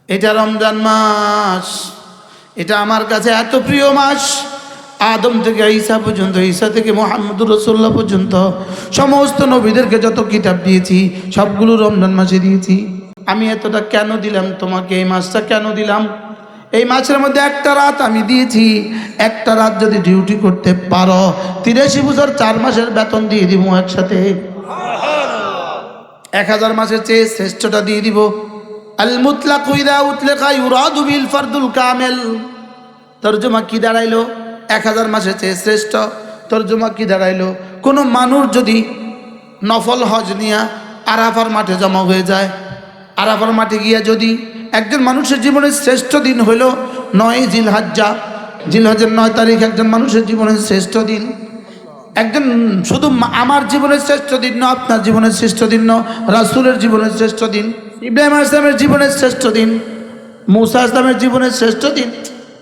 এটা রমজান মাস, এটা আমার কাছে এত প্রিয় মাস। আদম থেকে ঈসা পর্যন্ত, ঈসা থেকে মুহাম্মদুর রাসূলুল্লাহ পর্যন্ত সমস্ত নবীদেরকে যত কিতাব দিয়েছি সবগুলো রমজান মাসে দিয়েছি। আমি এতটা কেন দিলাম তোমাকে? এই মাসটা কেন দিলাম? এই মাসের মধ্যে একটা রাত আমি দিয়েছি। একটা রাত যদি ডিউটি করতে পারো 83 বছর 4 মাসের বেতন দিয়ে দিব একসাথে। 1000 মাসের চেয়ে শ্রেষ্ঠটা দিয়ে দিব। আল মুতলাকু ইযা উতলিকা ইউরাদু বিল ফারদুল কামিল। তরজমা কি দাঁড়াইলো? 1000 মাসের চেয়ে শ্রেষ্ঠ। তরজমা কি দাঁড়াইলো? কোনো মানুষ যদি নফল হজ নিয়ে আরাফার মাঠে জমা হয়ে যায়, আরাফার মাঠে গিয়া যদি একজন মানুষের জীবনের শ্রেষ্ঠ দিন হইল 9 জিলহজ্জা, জিলহজ্জের 9 তারিখ একজন মানুষের জীবনের শ্রেষ্ঠ দিন। একজন শুধু আমার জীবনের শ্রেষ্ঠ দিন না, আপনার জীবনের শ্রেষ্ঠ দিন না, রাসূলের জীবনের শ্রেষ্ঠ দিন, ইব্রাহিম আলাইহিস সালামের জীবনের শ্রেষ্ঠ দিন, মূসা আলাইহিস সালামের জীবনের শ্রেষ্ঠ দিন।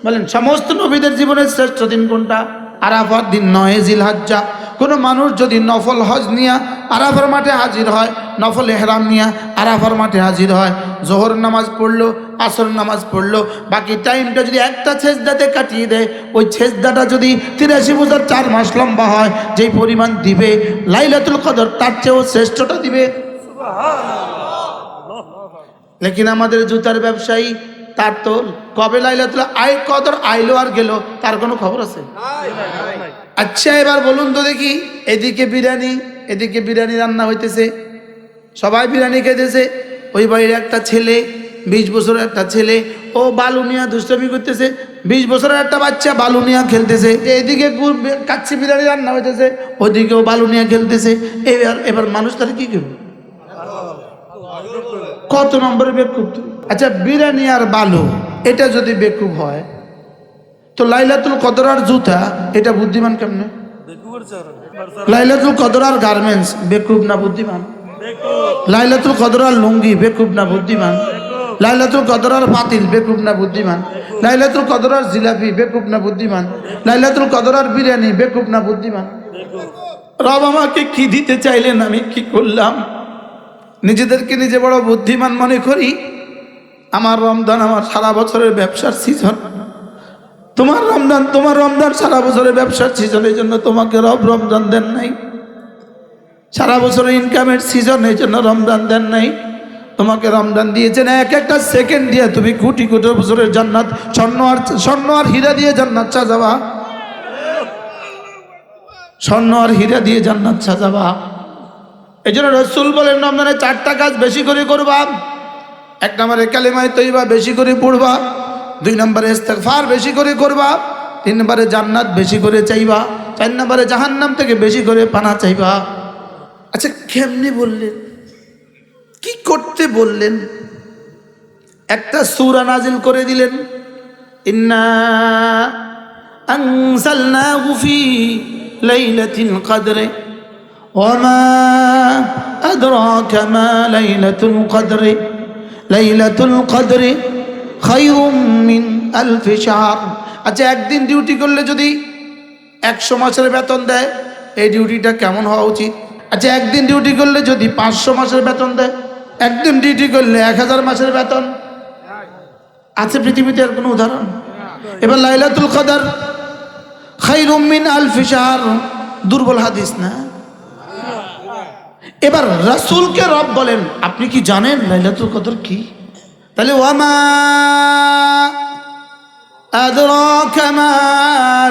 বলেন সমস্ত নবীদের জীবনের শ্রেষ্ঠ দিন কোনটা? আরাফার দিন 9 জিলহজ্জা। কোনো মানুষ যদি নফল হজ নিয়ে আরাফার মাঠে হাজির হয়, নফল এহরাম নিয়ে আরাফার মাঠে হাজির হয়, জোহর নামাজ পড়লো, আসর নামাজ পড়লো, বাকি টাইমটা যদি একটা সেজদাতে কাটিয়ে দেয়, ওই সেজদাটা যদি 83 বছর 4 মাস লম্বা হয়, যেই পরিমাণ দিবে লাইলাতুল কদর তার চেয়েও শ্রেষ্ঠটা দিবে। লেকিন আমাদের জুতার ব্যবসায়ী, তার তো কবে লাইলাতুল কদর আইলো আর গেল তার কোনো খবর আছে? আচ্ছা এবার বলুন তো দেখি, এদিকে বিরিয়ানি রান্না হইতেছে, সবাই বিরিয়ানি খেতেছে, ওই বাড়ির একটা ছেলে 20 বছরের একটা ছেলে ও বালু নিয়া দুষ্টামি করতেছে, 20 বছরের একটা বাচ্চা বালু নিয়া খেলতেছে। এদিকে কাচ্চি বিরিয়ানি রান্না হইতেছে, ওইদিকেও বালু নিয়া খেলতেছে। এবার মানুষ তার কি করবে? কত নম্বরে বেকুব? আচ্ছা বিরিয়ানি আর বালু এটা যদি বেকুব হয়, তো লাইলাতুল কদর আর জুতা এটা বুদ্ধিমান কেমনে? লাইলাতুল কদর আর গার্মেন্টস বেকুব না বুদ্ধিমান? লাইলাতুল কদর আর লুঙ্গি বেকুব না বুদ্ধিমান? লাইলাতুল কদর আর পাতিল বেকুব না বুদ্ধিমান? লাইলাতুল কদর আর জিলাপি বেকুব না বুদ্ধিমান? লাইলাতুল কদর আর বিরিয়ানি বেকুব না বুদ্ধিমান? রব আমাকে কি দিতে চাইলেন, আমি কি করলাম? নিজেদেরকে নিজে বড় বুদ্ধিমান মনে করি। আমার রমজান আমার সারা বছরের ব্যবসার সিজন, তোমার রমজান সারা বছরের ব্যবসার সিজন, এই জন্য তোমাকে রব রমজান দেন নাই। সারা বছরের ইনকামের সিজন, এই জন্য রমজান দেন নাই। তোমাকে রমজান দিয়েছেন এক একটা সেকেন্ড দিয়ে তুমি কোটি কোটি বছরের জান্নাত, স্বর্ণ আর হীরা দিয়ে জান্নাত সাজাবা, স্বর্ণ আর হীরা দিয়ে জান্নাত সাজাবা। এই জন্য রাসূল বলেন রমজানে 4টা কাজ বেশি করে করবা। 1 নম্বরে কালিমায়ে তয়্যিবা বেশি করে পড়বা, 2 নম্বরে ইস্তেগফার বেশি করে করবা, 3 নম্বরে জান্নাত বেশি করে চাইবা, 4 নম্বরে জাহান্নাম থেকে বেশি করে পানা চাইবা। আচ্ছা কেমনে বললেন? কি করতে বললেন? একটা সূরা নাজিল করে দিলেন, ইন্না আনজালনাহু ফি লাইলাতিল কদরে ওয়ামা আদরাকা মা লাইলাতুল কদরে লাইলাতুল কদরে খায়রুম মিন আলফি শাহর। আচ্ছা একদিন ডিউটি করলে যদি 100 মাসের বেতন দেয়, এই ডিউটিটা কেমন হওয়া উচিত? আচ্ছা একদিন ডিউটি করলে যদি 500 মাসের বেতন দেয়, একদিন ডিউটি করলে 1000 মাসের বেতন আছে পৃথিবীতে আর কোনো উদাহরণ? এবার লাইলাতুল কদর খায়রুম মিন আলফি শাহর, দুর্বল হাদিস না? এবার রাসূলকে রব বলেন আপনি কি জানেন লাইলাতুল কদর কি? তাহলে ওয়ামা আদরাকা মা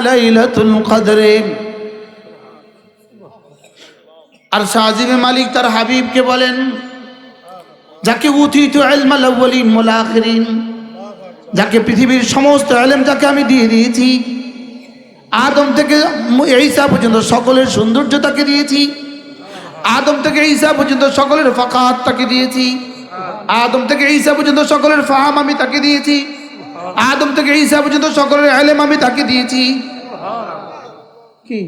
লাইলাতুল কদরে। আর শাহজিমে মালিক তার হাবিবকে বলেন, যাকে উতিতু ইলমাল আউয়ালিন ওয়াল আখিরিন, যাকে পৃথিবীর সমস্ত ইলম যাকে আমি দিয়ে দিয়েছি, আদম থেকে ঈসা পর্যন্ত সকলের সৌন্দর্য তাকে দিয়েছি, আদম থেকে ঈসা পর্যন্ত সকলের ফাকাত তাকে দিয়েছি, আদম থেকে ঈসা পর্যন্ত সকলের ফাহাম আমি তাকে দিয়েছি, আদম থেকে ঈসা পর্যন্ত সকলের ইলম আমি তাকে দিয়েছি। কি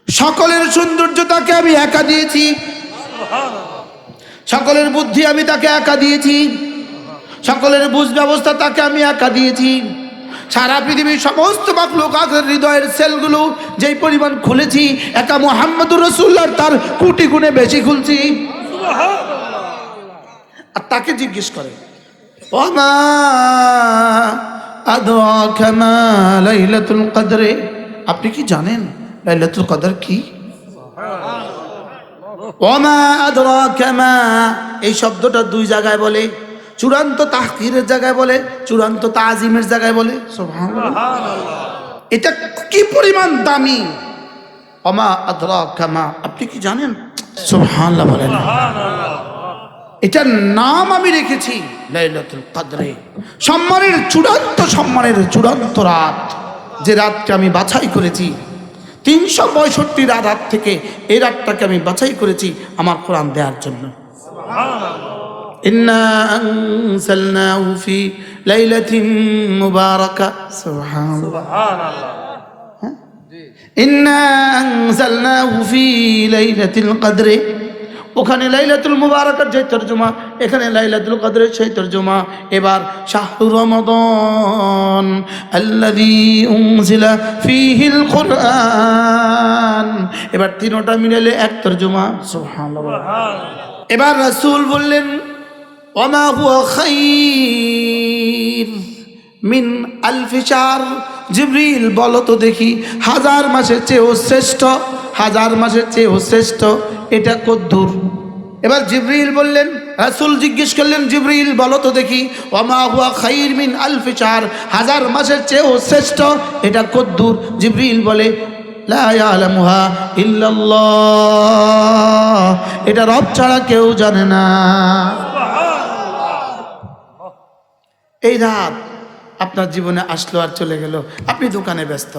সকলের সৌন্দর্য তাকে আমি একা দিয়েছি, সকলের বুদ্ধি আমি তাকে একা দিয়েছি, সকলের বুঝ ব্যবস্থা তাকে আমি একা দিয়েছি। সারা পৃথিবীর সমস্ত মাখলুকাতের হৃদয়ের সেলগুলো যেই পরিমাণ খুলেছি, একা মুহাম্মদুর রাসূলুল্লাহর তার কোটি গুণে বেশি খুলছি। আর তাকে জিজ্ঞেস করে ওমা আদরাকা মা লাইলাতুল কদর, আপনি কি জানেন লাইলাতুল কদর কি? ওমা আদরাকা মা, এই শব্দটা দুই জায়গায় বলে, চূড়ান্ত তাহকিরের জায়গায় বলে, চূড়ান্ত তাজিমের জায়গায় বলে। সুবহানাল্লাহ, এটা কি পরিমাণ দামি। ওমা আদরাকা মা, আপনি কি জানেন? সুবহানাল্লাহ বলেন। এটার নাম আমি রেখেছি লাইলাতুল কদরে, সম্মানের চূড়ান্ত রাত, যে রাতকে আমি বাছাই করেছি 365 রাত থেকে এই রাতটাকে আমি বাছাই করেছি আমার কোরআন দেওয়ার জন্য। ইন্না আনজালনাহু ফি লাইলাতিন মুবারাকা। সুবহানাল্লাহ, ইন্না আনজালনাহু ফি লাইলাতিল কদরে, ওখানে লাইলাতুল মুবারাকার যে তরজমা, এখানে লাইলাতুল কদরের সেই তরজমা। এবার শাহরু রমাদান আল্লাযী উনজিলা ফীহিল কুরআন, এবার তিনটা মিলালে এক তরজমা। সুবহানাল্লাহ। এবার রাসূল বললেন ওমা হুয়া খায়র মিন আলফি শাহর, জিবরিল বলো তো দেখি 1000 মাসের চেয়েও শ্রেষ্ঠ, 1000 মাসের চেয়েও শ্রেষ্ঠ এটা কদ্দুর। এবার জিবরিল বললেন, রাসূল জিজ্ঞেস করলেন জিবরিল বলো তো দেখি ওমা হুয়া খায়র মিন আলফি শাহর, 1000 মাসের চেয়েও শ্রেষ্ঠ এটা কদ্দুর। জিবরিল বলে লা ইয়ালামুহা ইল্লাল্লাহ, এটা রব ছাড়া কেউ জানে না। এই রাত আপনার জীবনে আসলো আর চলে গেল, আপনি দোকানে ব্যস্ত,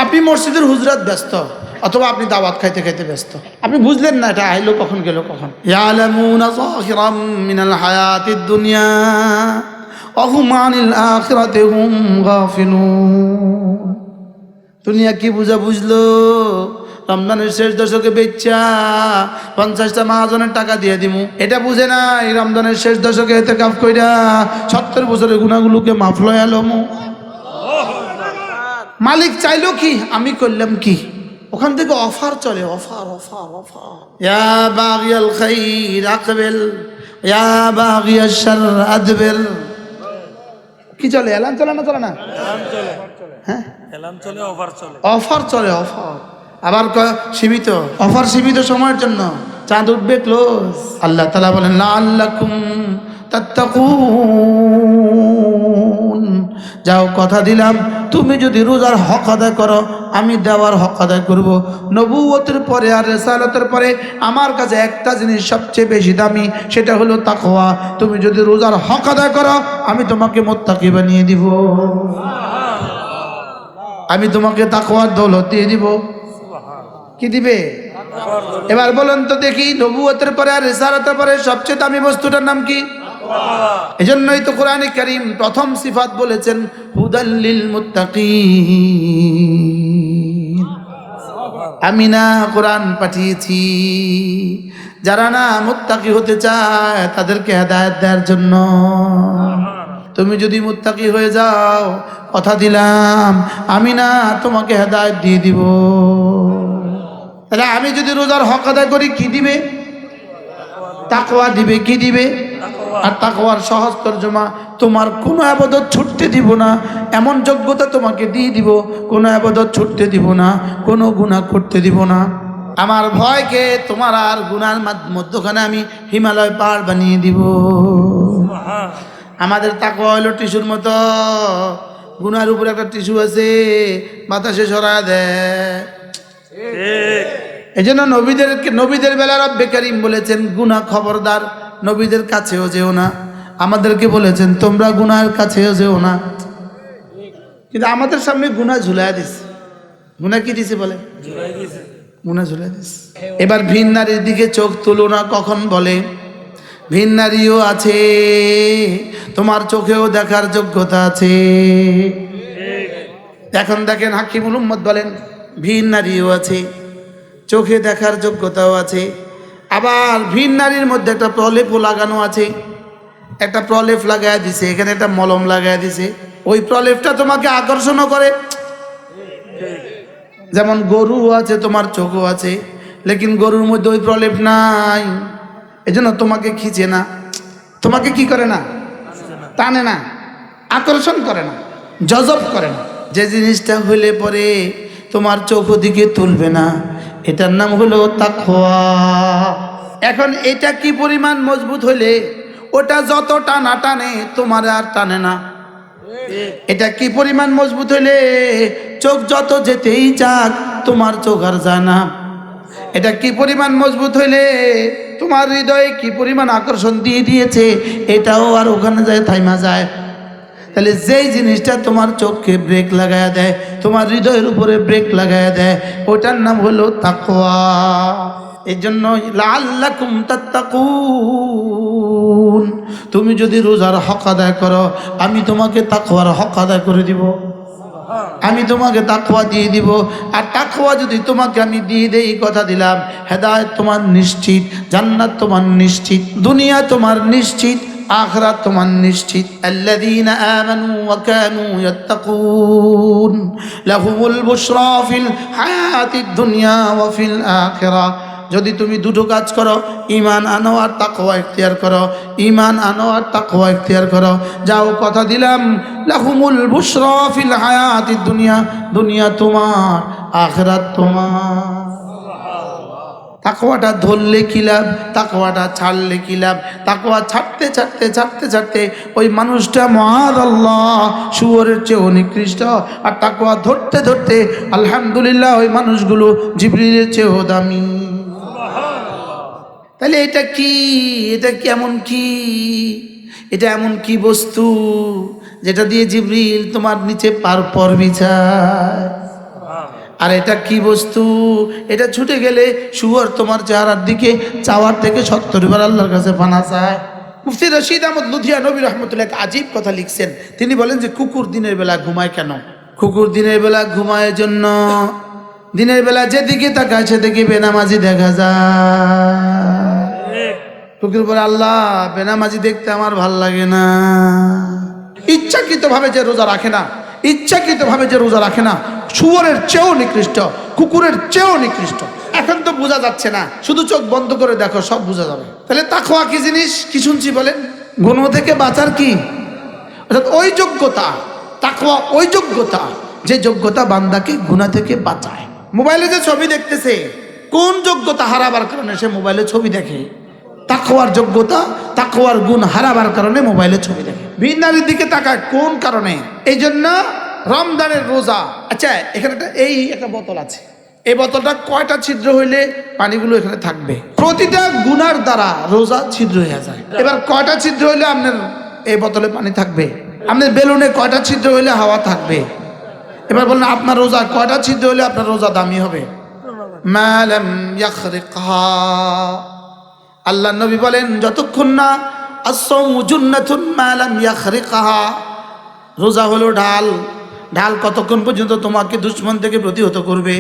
আপনি মসজিদের হুজরাত ব্যস্ত, অথবা আপনি দাওয়াত খাইতে খাইতে ব্যস্ত, আপনি বুঝলেন না এটা আইলো কখন গেল কখন। ইয়ালামুনা যাহিরাম মিনাল হায়াতিদ দুনিয়া ওয়া হুম আনিল আখিরাতি হুম গাফিলুন। দুনিয়া কি বুঝলো, রমজানের শেষ দশকে বেচা 50টা মাহাজনের টাকা দিয়ে দিমু, এটা বুঝে না এই রমজানের শেষ দশকে ইতিকাফ কইরা 70 বছরের গুনাহগুলোকে মাফ লয়া লমু। মালিক চাইলো কি, আমি করলাম কি, ওখান থেকে অফার চলে, অফার অফার অফার। ইয়া বাগিয়াল খাইর আকবিল, ইয়া বাগিয়াশ শার আদবির। কি চলে, এলান চলে না চলে না? হ্যাঁ এলান চলে, অফার চলে, অফার চলে, অফার। আবার সীমিত অফার, সীমিত সময়ের জন্য, চাঁদ উঠবে ক্লোজ। আল্লাহ তাআলা বলেন লাআল্লাকুম তাত্তাকুন, যাও কথা দিলাম তুমি যদি রোজার হক আদায় করো আমি দেওয়ার হক আদায় করব। নবুয়তের পরে আর রিসালাতের পরে আমার কাছে একটা জিনিস সবচেয়ে বেশি দামি, সেটা হলো তাকওয়া। তুমি যদি রোজার হক আদায় করো আমি তোমাকে মুত্তাকি বানিয়ে দিব, আমি তোমাকে তাকওয়ার দৌলত দিয়ে দিব। কি দিবে? এবার বলেন তো দেখি, নবুয়তের পরে আর রিসালাতের পরে সবচেয়ে দামি বস্তুটার নাম কি? এজন্যই তো কোরআনে কারীম প্রথম সিফাত বলেছেন হুদাল লিল মুত্তাকিন। আমি না কোরআন পাঠিয়েছি যারা না মুত্তাকি হতে চায় তাদেরকে হেদায়েত দেওয়ার জন্য। তুমি যদি মুত্তাকি হয়ে যাও, কথা দিলাম আমি না তোমাকে হেদায়েত দিয়ে দিব। তাহলে আমি যদি রোজার হক আদায় করি কি দিবে? তাকওয়া দিবে। কি দিবে? আর তাকওয়ার সহজ তরজমা, তোমার কোনো ইবাদত ছুটতে দিব না, এমন যোগ্যতা তোমাকে দিয়ে দিব, কোনো ইবাদত ছুটতে দিব না, কোনো গুনাহ করতে দিব না। আমার ভয়কে তোমার আর গুনার মধ্যখানে আমি হিমালয় পাহাড় বানিয়ে দিব। আমাদের তাকওয়া হলো টিস্যুর মতো, গুনার উপরে একটা টিস্যু আছে, বাতাসে সরায় দেয়। এই জন্য নবীদের বেলা রব্বে কারীম বলেছেন গুনাহ খবরদার, নবীদের কাছেও যেও না। আমাদেরকে বলেছেন তোমরা গুনাহের কাছেও যেও না, কিন্তু আমাদের সামনে গুনাহ ঝুলাই দিছে। গুনাহ কি দিছে বলে? গুনাহ ঝুলাই দিছে। এবার ভিন নারীর দিকে চোখ তুলো না কখন বলে? ভিন নারীও আছে, তোমার চোখেও দেখার যোগ্যতা আছে। এখন দেখেন হাকিমুল উম্মত বলেন ভিন নারীও আছে, চোখে দেখার যোগ্যতাও আছে। আবার ভিন নারীর মধ্যে একটা প্রলেপও লাগানো আছে, একটা প্রলেপ লাগায় দিছে, এখানে একটা মলম লাগায় দিছে। ওই প্রলেপটা তোমাকে আকর্ষণও করে। যেমন গরু আছে, তোমার চোখও আছে, লেকিন গরুর মধ্যে ওই প্রলেপ নাই, এজন্য তোমাকে খিচে না। তোমাকে কি করে না? টানে না, আকর্ষণ করে না, জজব করে না। যে জিনিসটা হইলে পরে তোমার চোখ দিকে তুলবে না, এটার নাম হলো তাকওয়া। এখন এটা কি পরিমাণ মজবুত হইলে ওটা যত টানা টানে তোমার আর টানে না। এটা কি পরিমাণ মজবুত হইলে চোখ যত যেতেই যাক তোমার চোখ আর যায় না। এটা কি পরিমাণ মজবুত হইলে তোমার হৃদয়ে কি পরিমাণ আকর্ষণ দিয়ে দিয়েছে এটাও আর ওখানে যায় থাইমা যায়। তাহলে যেই জিনিসটা তোমার চোখকে ব্রেক লাগায়া দেয়, তোমার হৃদয়ের উপরে ব্রেক লাগায়া দেয়, ওটার নাম হলো তাকওয়া। এই জন্য লাআল্লাকুম তাত্তাকুন, তুমি যদি রোজার হক আদায় করো আমি তোমাকে তাকওয়ার হক আদায় করে দিব, আমি তোমাকে তাকওয়া দিয়ে দিব। আর তাকওয়া যদি তোমাকে আমি দিয়ে দেই, কথা দিলাম হেদায়েত তোমার নিশ্চিত, জান্নাত তোমার নিশ্চিত, দুনিয়া তোমার নিশ্চিত, আখিরাত তোমার নিশ্চিত। আল্লাযীনা আমানু ওয়া কানু ইয়াত্তাকুন লাহুমুল বুশরা ফিল হায়াতিদ দুনিয়া ওয়া ফিল আখিরাহ। যদি তুমি দুটো কাজ করো, ঈমান আনো আর তাকওয়া ইখতিয়ার করো, ঈমান আনো আর তাকওয়া ইখতিয়ার করো, যাও কথা দিলাম লাহুমুল বুশরা ফিল হায়াতিদ দুনিয়া, দুনিয়া তোমার, আখিরাত তোমার। তাকওয়াটা ধরলে কি লাভ, তাকওয়াটা ছাড়লে কি লাভ? তাকওয়া ছাড়তে ছাড়তে ছাড়তে ছাড়তে ওই মানুষটা মহাদাল্লাহ শুয়োরের চেয়েও নিকৃষ্ট, আর তাকওয়া ধরতে ধরতে আলহামদুলিল্লাহ ওই মানুষগুলো জিবরিলের চেয়েও দামি। তাহলে এটা কি, এটা কেমন কি, এটা এমন কি বস্তু যেটা দিয়ে জিবরিল তোমার নিচে পর বিছায়? আর এটা কি বস্তু, এটা ছুটে গেলে শুয়োর তোমার চেহারার দিকে চাওয়ার থেকে 70 বার আল্লাহর কাছে পানা চায়। মুফতি রশিদ আহমদ লুধিয়ানবী রহমতুল্লাহ এক আজীব কথা লিখছেন। তিনি বলেন যে কুকুর দিনের বেলা ঘুমায় কেন? কুকুর দিনের বেলা ঘুমায় জন্য, দিনের বেলা যেদিকে তাকায় সেদিকে বেনামাজি দেখা যায়। কুকুর বলে আল্লাহ বেনামাজি দেখতে আমার ভাল লাগে না। ইচ্ছাকৃতভাবে যে রোজা রাখে না, ইচ্ছাকৃতভাবে যে রোজা রাখে না শুয়োরের চেয়েও নিকৃষ্ট, কুকুরের চেয়েও নিকৃষ্ট। এখন তো বোঝা যাচ্ছে না, শুধু চোখ বন্ধ করে দেখো সব বোঝা যাবে। তাহলে তাকওয়া কি জিনিস, কি শুনছি বলেন? গুনাহ থেকে বাঁচার কি অর্থাৎ ওই যোগ্যতা, তাকওয়া ওই যোগ্যতা যে যোগ্যতা বান্দাকে গুনাহ থেকে বাঁচায়। মোবাইলে যে ছবি দেখতেছে, কোন যোগ্যতা হারাবার কারণে সে মোবাইলে ছবি দেখে? তাকওয়ার যোগ্যতা, তাকওয়ার গুণ হারাবার কারণে মোবাইলে ছবি দেখে, ভিন্নারির দিকে তাকায় কোন কারণে? এই জন্য রমজানের রোজা, আচ্ছা এখানে একটা বোতল আছে, এই বোতলটা কয়টা ছিদ্র হইলে পানিগুলো এখানে থাকবে? প্রতিটা গুনার দ্বারা রোজা ছিদ্র হয়ে যায়। এবার কয়টা ছিদ্র হইলে আপনার এই বোতলে পানি থাকবে? আপনার বেলুনে কয়টা ছিদ্র হইলে হাওয়া থাকবে? এবার বললেন আপনার রোজা কয়টা ছিদ্র হইলে আপনার রোজা দামি হবে? মা লাম ইয়াখরিকহা। আল্লাহ নবী বলেন যতক্ষণ না আস-সাওমু জুন্নাতুন মা লাম ইয়াখরিকহা, রোজা হলো ঢাল, ঢাল কতক্ষণ পর্যন্ত তোমাকে দুশমন থেকে প্রতিহত করবে?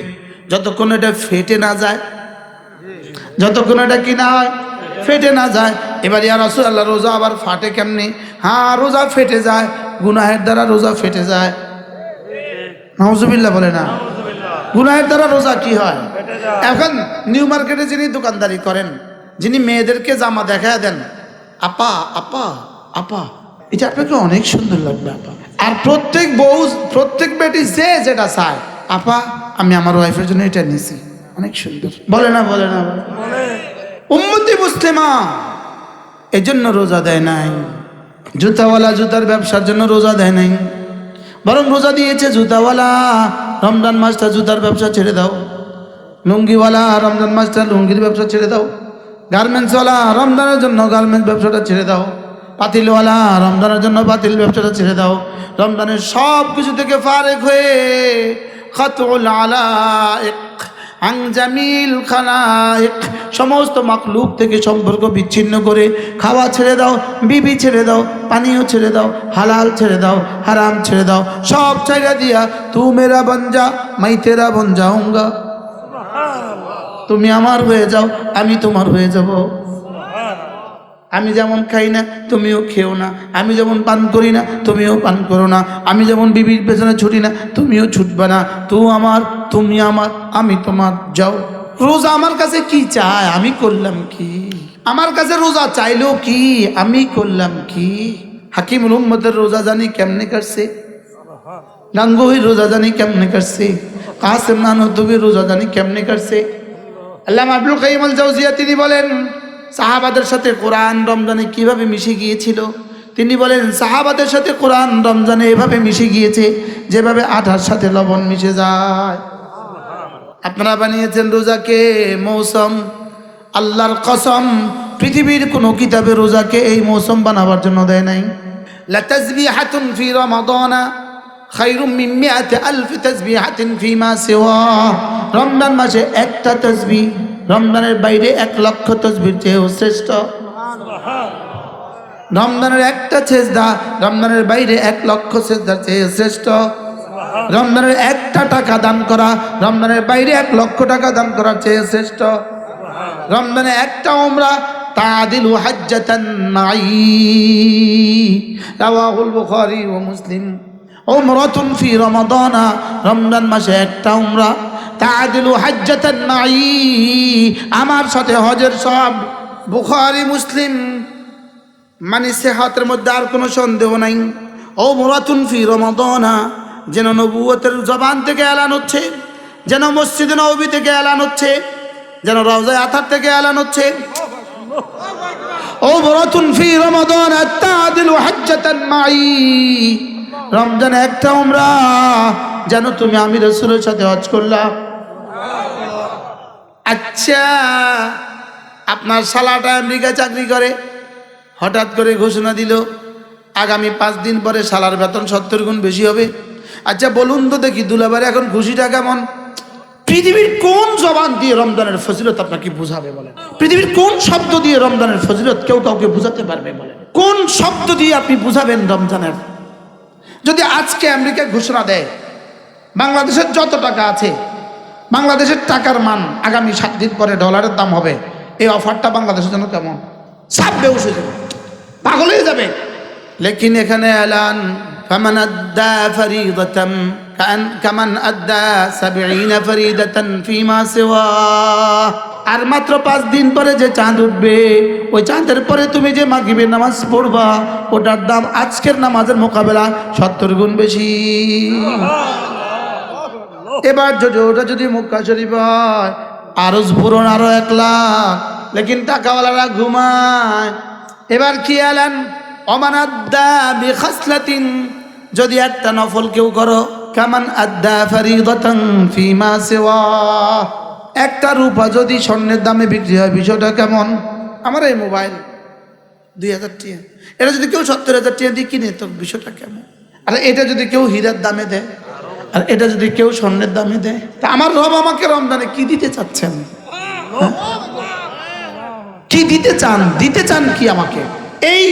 যতক্ষণ এটা ফেটে না যায়, যতক্ষণ এটা কি না হয়, ফেটে না যায়। এবার ইয়া রাসূলুল্লাহ রোজা আবার ফাটে কেমনে? হ্যাঁ রোজা ফেটে যায়, গুনাহের দ্বারা রোজা ফেটে যায়। নাউজুবিল্লাহ বলে না, গুনাহের দ্বারা রোজা কি হয়? এখন নিউ মার্কেটে যিনি দোকানদারি করেন, যিনি মেয়েদেরকে জামা দেখায় দেন, আপা আপা আপা এটা আপনাকে অনেক সুন্দর লাগবে আপা, আর প্রত্যেক বউ প্রত্যেক বেটি যে যেটা চায়, আপা আমি আমার ওয়াইফের জন্য এটা নিয়েছি অনেক সুন্দর, বলে না বলে না? উম্মতি মুসলিমা এজন্য রোজা দেয় নাই, জুতাওয়ালা জুতার ব্যবসার জন্য রোজা দেয় নাই, বরং রোজা দিয়েছে জুতাওয়ালা রমজান মাসটা জুতার ব্যবসা ছেড়ে দাও, লুঙ্গিওয়ালা রমজান মাসটা লুঙ্গির ব্যবসা ছেড়ে দাও, গার্মেন্টসওয়ালা রমজানের জন্য গার্মেন্টস ব্যবসাটা ছেড়ে দাও, পাতিলওয়ালা রমজানের জন্য পাতিল ব্যবসাটা ছেড়ে দাও। রমজানের সব কিছু থেকে ফারেক হয়ে খাতুল আলাইক আন জামিল খালাইক, সমস্ত মাখলুক থেকে সম্পর্ক বিচ্ছিন্ন করে খাওয়া ছেড়ে দাও, বিবি ছেড়ে দাও, পানীয় ছেড়ে দাও, হালাল ছেড়ে দাও, হারাম ছেড়ে দাও, সব ছেড়ে দিয়া তু মেরা বন যা মাই তেরা বন যাউঙ্গা, তুমি আমার হয়ে যাও আমি তোমার হয়ে যাব। আমি যেমন খাই না তুমিও খেও না, আমি যেমন পান করি না তুমিও পান করো না, আমি যেমন বিবির পেছনে ছুটি না তুমিও ছুটবে না, তুই আমার তুমি আমার আমি তোমার, যাও। রোজা আমার কাছে কি চায়, আমি করলাম কি? আমার কাছে রোজা চাইলো কি, আমি করলাম কি? হাকিমুল উম্মতের রোজা জানি কেমনে কাটছে, গাঙ্গুহির রোজা জানি কেমনে কাটছে, কাসেম নানতুবির রোজা জানি কেমনে কাটছে। আল্লামা আবুল কাইয়িম আল জাওজিয়া তিনি বলেন সাহাবাদের সাথে কোরআন রমজানে কিভাবে মিশে গিয়েছিল। তিনি বলেন সাহাবাদের সাথে কোরআন রমজানে এভাবে মিশে গিয়েছে যেভাবে আঠার সাথে লবণ মিশে যায়। আপনারা বানিয়েছেন রোজাকে মৌসুম, আল্লাহর কসম পৃথিবীর কোনো কিতাবে রোজাকে এই মৌসুম বানাবার জন্য দেয় নাই। লা তাসবিহাতুন ফি রমাদানা খায়রুম মিন মিআতি আলফি তাসবিহাতিন ফিমা সিওয়া। রমজান মাসে একটা তাসবিহ রমজানের বাইরে 1,00,000 তাসবিহর চেয়েও শ্রেষ্ঠ। রমজানের একটা সেজদা রমজানের বাইরে 1,00,000 সেজদার চেয়ে শ্রেষ্ঠ। রমজানের একটা টাকা দান করা রমজানের বাইরে 1,00,000 টাকা দান করার চেয়ে শ্রেষ্ঠ। রমজানে একটা উমরা তাদিলু হাজ্জাতান মাই, রাওয়াহুল বুখারী ওয়া মুসলিম। উমরাতুন ফি রমাদানা, রমজান মাসে একটা উমরা তাদিলু হাজ্জাতান মাই, আমার সাথে হজের সব। বুখারী মুসলিম, মানে সেহাতের মধ্যে আর কোনো সন্দেহ নাই। উমরাতুন ফি রমাদানা, যেন নবুয়তের জবান থেকে এলান হচ্ছে, যেন মসজিদে নববী থেকে এলান হচ্ছে, যেন রওজায়ে আতার থেকে এলান হচ্ছে। উমরাতুন ফি রমাদানা তাদিলু হাজ্জাতান মাই, রমজানে একটা উমরা যেন তুমি আমি রাসূলের সাথে হজ করলা। আচ্ছা, আপনার শালাটা আমেরিকায় চাকরি করে, হঠাৎ করে ঘোষণা দিল আগামী 5 দিন পরে শালার বেতন 70 গুণ বেশি হবে। আচ্ছা বলুন তো দেখি দুলাভাই এখন খুশিটা কেমন? পৃথিবীর কোন জবান দিয়ে রমজানের ফজিলত আপনাকে বুঝাবে বলেন? পৃথিবীর কোন শব্দ দিয়ে রমজানের ফজিলত কেউ কাউকে বুঝাতে পারবে বলেন? কোন শব্দ দিয়ে আপনি বুঝাবেন রমজানের? যদি আজকে আমেরিকা ঘোষণা দেয় বাংলাদেশের যত টাকা আছে, বাংলাদেশের টাকার মান আগামী 7 দিন পরে ডলারের দাম হবে, এই অফারটা বাংলাদেশের জন্য কেমন? সব বেউস হয়ে যাবে, পাগল হয়ে যাবে। লেকিন এখানে এলান ফামান আদ্দা ফরিদাতাম কামান আদ্দা 70 ফরিদাতান ফিমা সিওয়া। আর মাত্র 5 দিন পরে যে চাঁদ উঠবে, ওই চাঁদের পরে তুমি যে মাগরিবের নামাজ পড়বা, ওটার দাম আজকের নামাজের মোকাবেলা 70 গুণ বেশি। এবার যদি ওটা যদি মক্কা শরীফ হয়, আরজ পূরণ আরো 1 লাখ, লেকিন টাকাওয়ালারা ঘুমায়। এবার কি এলান ওমান আদ্দা বিখাসলাতিন, যদি একটা নফল কেউ করো কামান আদ্দা ফরিদাতান ফিমা সিওয়া, একটা রূপা যদি স্বর্ণের দামে বিক্রি হয়, বিষয়টা কেমন? আমার এই মোবাইল 2,000 টাকা, এটা যদি কেউ 70,000 টাকা দিয়ে কিনে তো বিষয়টা কেমন? আর এটা যদি কেউ হীরার দামে দেয়, আর এটা যদি কেউ স্বর্ণের দামে দেয়, তা আমার রব আমাকে রমজানে কি দিতে চাচ্ছেন? কি দিতে চান? দিতে চান কি আমাকে? এই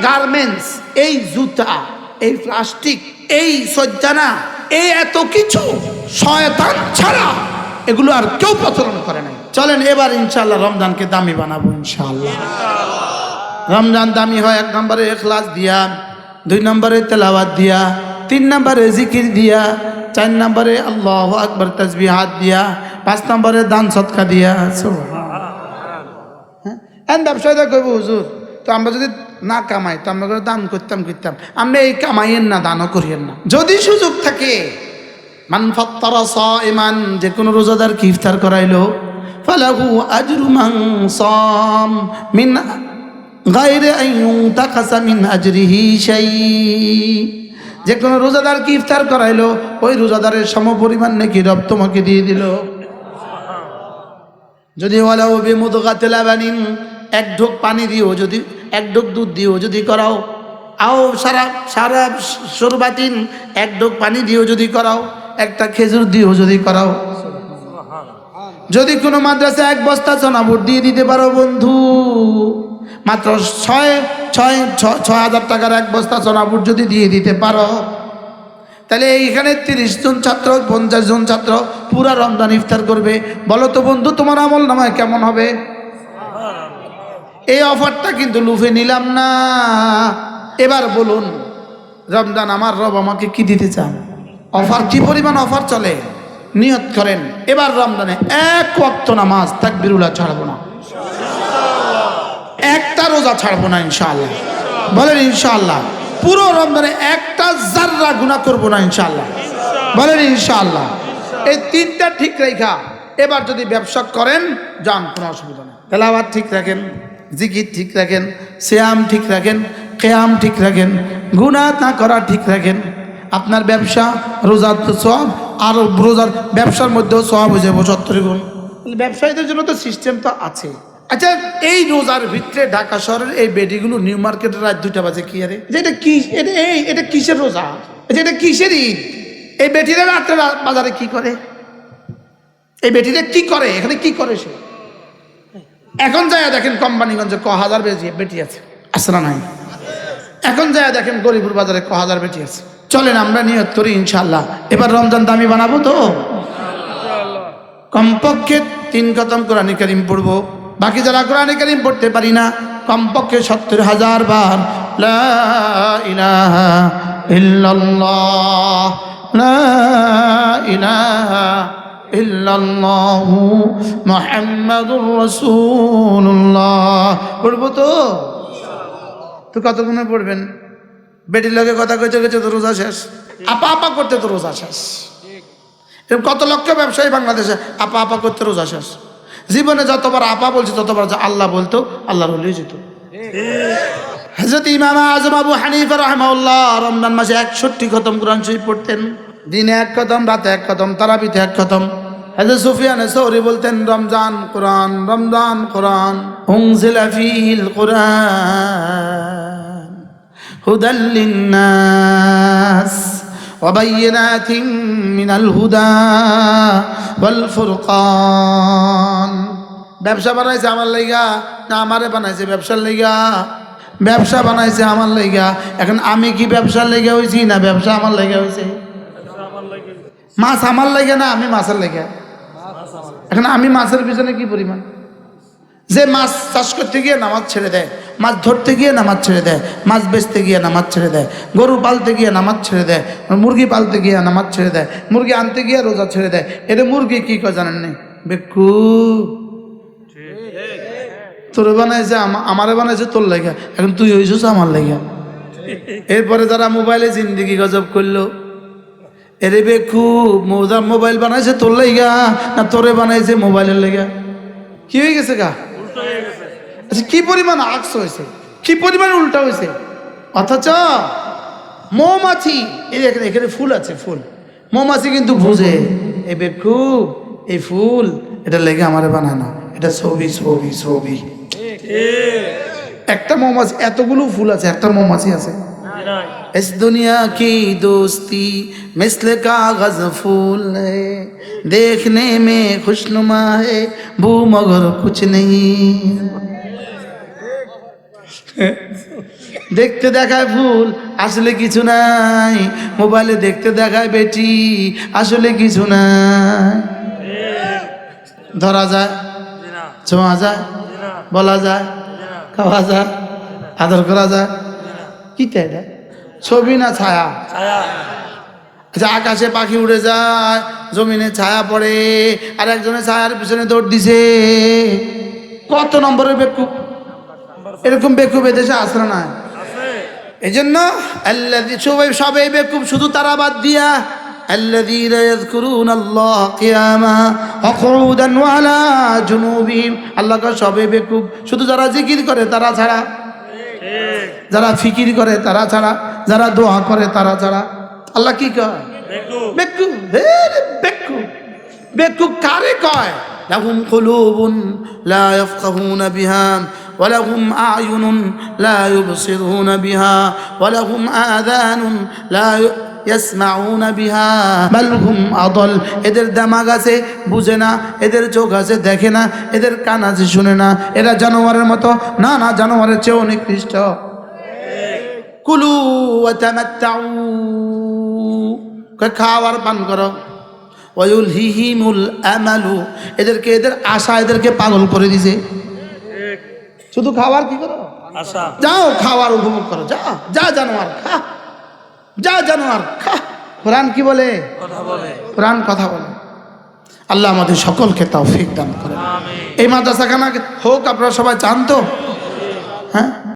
গার্মেন্টস, এই জুতা, এই প্লাস্টিক, এই সজ্জানা, এই এত কিছু শয়তান ছাড়া এগুলো আর কেউ প্রচলন করে নাই। চলেন এবার ইনশাআল্লাহ রমজানকে দামি বানাবো ইনশাআল্লাহ। রমজান দামি হয় 1 নম্বরে ইখলাস দিয়া, 2 নম্বরে তেলাওয়াত দিয়া, 3 নম্বরে জিকির দিয়া, 4 নম্বরে আল্লাহু আকবার তাসবিহাত দিয়া, 5 নম্বরে দান সদকা দিয়া। হ্যাঁ, ব্যবসায়ীরা কইব হুজুর তো আমরা যদি না কামাই তো আমরা দান করতাম। আমরা এই কামাইয়েন না, দানও করিয়েন না। যদি সুযোগ থাকে মান ফাত্তারা সাইমান, যে কোনো রোজাদারকে ইফতার করাইলো, ফালাহু আজরু মান সাম মিন গায়রি আন ইউনতাকাসা মিন আজরিহি শাই। যে কোনো রোজাদারকে ইফতার করাইলো, ওই রোজাদারের সমপরিমাণ নেকি রব তোমাকে দিয়ে দিল। যদি ওয়ালাউ বিমুদগাতিল লাবানিন, 1 ঢোক পানি দিও, যদি 1 ঢোক দুধ দিও যদি করাও, আও সারা শরবাতিন, 1 ঢোক পানি দিও যদি করাও, একটা খেজুর দিও যদি করাও। যদি কোনো মাদ্রাসা 1 বস্তা চনা বুট দিয়ে দিতে পারো বন্ধু, মাত্র 6,000 টাকার 1 বস্তা চনা বুট যদি দিয়ে দিতে পারো, তাহলে এইখানে 30 জন ছাত্র 50 জন ছাত্র পুরা রমজান ইফতার করবে। বলো তো বন্ধু তোমার আমল নামায় কেমন হবে? এই অফারটা কিন্তু লুফে নিলাম না। এবার বলুন রমজান আমার রব আমাকে কি দিতে চান? অফার কি পরিমাণ অফার চলে? নিয়ত করেন এবার রমজানে 1 ওয়াক্ত নামাজ তাকবীরুল্লাহ ছাড়বো না। রোজা ছাড়বো না ইনশাআল্লাহ। বলেন ইনশাআল্লাহ। পুরো রমজানে একটা জাররা গুনাহ করবো না ইনশাআল্লাহ। বলেন ইনশাআল্লাহ। এই তিনটা ঠিক রেখা এবার যদি ব্যবসা করেন যান, কোনো অসুবিধা নেই। তেলাওয়াত ঠিক রাখেন, জিকির ঠিক রাখেন, সিয়াম ঠিক রাখেন, কিয়াম ঠিক রাখেন, গুনাহ না করা ঠিক রাখেন, আপনার ব্যবসা রোজার তো সওয়াব, আর রোজার ব্যবসার মধ্যেও সওয়াব হয়ে যাবে 70 গুণ। ব্যবসায়ীদের জন্য তো সিস্টেম তো আছে। আচ্ছা, এই রোজার ভিতরে ঢাকা শহরের এই বেডিগুলো নিউ মার্কেটের রাত 2টা বাজে কি আরে, যে এটা কি, এটা কিসের রোজা, এটা কিসের ঈদ? এই বেটিরা রাত্রে বাজারে কি করে? এই বেটিরা কি করে এখানে, কি করে সে? এখন যায় দেখেন কোম্পানিগঞ্জে 1000 বেটি আছে, আসলে নাই? এখন যায় দেখেন গরিপুর বাজারে 1000 বেটি আছে। চলেন আমরা নিয়ত করি ইনশাআল্লাহ এবার রমজান দামি বানাবো তো। কমপক্ষে 3 খতম কোরআন কারীম পড়বো। বাকি যারা কোরআন কারীম পড়তে পারি না কমপক্ষে 70,000 বার লা ইলাহা ইল্লাল্লাহ, লা ইলাহা ইল্লাল্লাহু মুহাম্মাদুর রাসূলুল্লাহ পড়বো তো। তো কতক্ষণে পড়বেন? বেটির লগে কথা কইতে কইতে তো রোজা শেষ, আপা আপা করতে তো রোজা শেষ। কত লক্ষ ব্যবসায়ী বাংলাদেশে আপা আপা করতে রোজা শেষ। জীবনে যতবার আপা বলছে ততবার যে আল্লাহ বলতো আল্লাহর হলেই যেত। হযরত ইমাম আযম আবু হানিফা রাহিমাহুল্লাহ রমজান মাসে 61 খতম কোরআন শরীফ পড়তেন। দিনে 1 খতম, রাতে 1 খতম, তারাবিতে 1 খতম। হযরত সুফিয়ান সৌরি বলতেন রমজান কোরআন, রমজান কোরআন, উনজিলা ফীহিল কোরআন হুদাল লিন্নাস ওয়া বাইয়িনাতিন মিনাল হুদা ওয়াল ফুরকান। ব্যবসা বানাইছে আমার লাইগা না আমারে বানাইছে ব্যবসার লাইগা? ব্যবসা বানাইছে আমার লাইগা। এখন আমি কি ব্যবসার লাইগা হইছি না ব্যবসা আমার লাইগা হইছে? মাছ আমার লাইগা না আমি মাছের লাইগা? এখন আমি মাছের পিছনে কি পরিমাণ, যে মাছ চাষ করতে গিয়ে নামাজ ছেড়ে দেয়, মাছ ধরতে গিয়ে নামাজ ছেড়ে দেয়, মাছ বেচতে গিয়ে নামাজ ছেড়ে দেয়, গরু পালতে গিয়ে নামাজ ছেড়ে দেয়, মুরগি পালতে গিয়ে নামাজ ছেড়ে দেয়, মুরগি আনতে গিয়ে রোজা ছেড়ে দেয়। এটা মুরগি কি কয় জানেন না? বেকু তোরে বানাইছে আমারে বানাইছে তোর লাইগা, এখন তুই হইছিস আমার লাইগা। এরপরে যারা মোবাইলে জিন্দেগি গজব করলো, এরে বেকু মোবাইল বানাইছে তোর লাইগা না তোরে বানাইছে মোবাইলের লাইগা? কি হয়ে গেছে গা? আচ্ছা, কি পরিমাণ আকস হয়েছে, কি পরিমাণ উল্টা হয়েছে। অথচ মৌমাছি, এই দেখেন এখানে ফুল আছে, ফুল, মৌমাছি কিন্তু বুঝে এই বেকু এই ফুল এটা লেগে আমারে বানায় না, এটা ছবি ছবি ছবি। একটা মৌমাছি, এতগুলো ফুল আছে, একটা মৌমাছি আছে। इस दुनिया की दोस्ती मिस्ल कागज फूल है, देखने में खुशनुमा है वो मगर कुछ नहीं। দেখতে দেখায় ফুল আসলে কিছু নাই, মোবাইলে দেখতে দেখায় বেটি আসলে কিছু নাই। ধরা যায়, ছোঁয়া যায়, বলা যায়, খাওয়া যায়, আদর করা যায়, কি তাই এটা ছবি না ছায়া? আচ্ছা, আকাশে পাখি উড়ে যায়, জমিনে ছায়া পড়ে, আর একজনের ছায়ার পিছনে দৌড় দিছে। কত নম্বরের বেকুব, এরকম বেকুব এদেশে আসলে না। এই জন্য সবাই বেকুব, শুধু তারা বাদ দিয়া الذين يذكرون الله قياما وقعودا وعلى جنوبهم। আল্লাহ কা সবাই বেকুব, শুধু যারা জিকির করে তারা ছাড়া, যারা ফিকির করে তারা ছাড়া, যারা দোয়া করে তারা ছাড়া। আল্লাহ কি কয়? বেকুব। বেকুব বেকুব কারে কয়? লাহুম কুলুবুন লা ইয়াফকাহুনা বিহা ওয়া লাহুম আ'য়ুনুন লা ইউবসিরুনা বিহা ওয়া লাহুম আযানুন লা ইয়াসমাউনা বিহা বাল হুম আদল। এদের দিমাগ আছে বুঝে না, এদের চোখ আছে দেখে না, এদের কান আছে শুনে না, এরা জানোয়ারের মতো না, না জানোয়ারের চেয়েও নিকৃষ্ট। কুলু ওয়া তামাত্তাউ, খাওয়ার পান করো। ওয়ায়ুলহিহিমুল আমালু, এদেরকে এদের আশা এদেরকে পাগল করে দিছে। শুধু খাওয়ার কি করো? আশা। যাও খাওয়ার উপভোগ করো, যা যা জানোয়ার খা, যা জানোয়ার খা। কোরআন কি বলে? কথা বলে। কোরআন কথা বলে। আল্লাহ আমাদের সকলকে তৌফিক দান করেন। এই মাদ্রাসাখানা হোক আপনারা সবাই চান তো? হ্যাঁ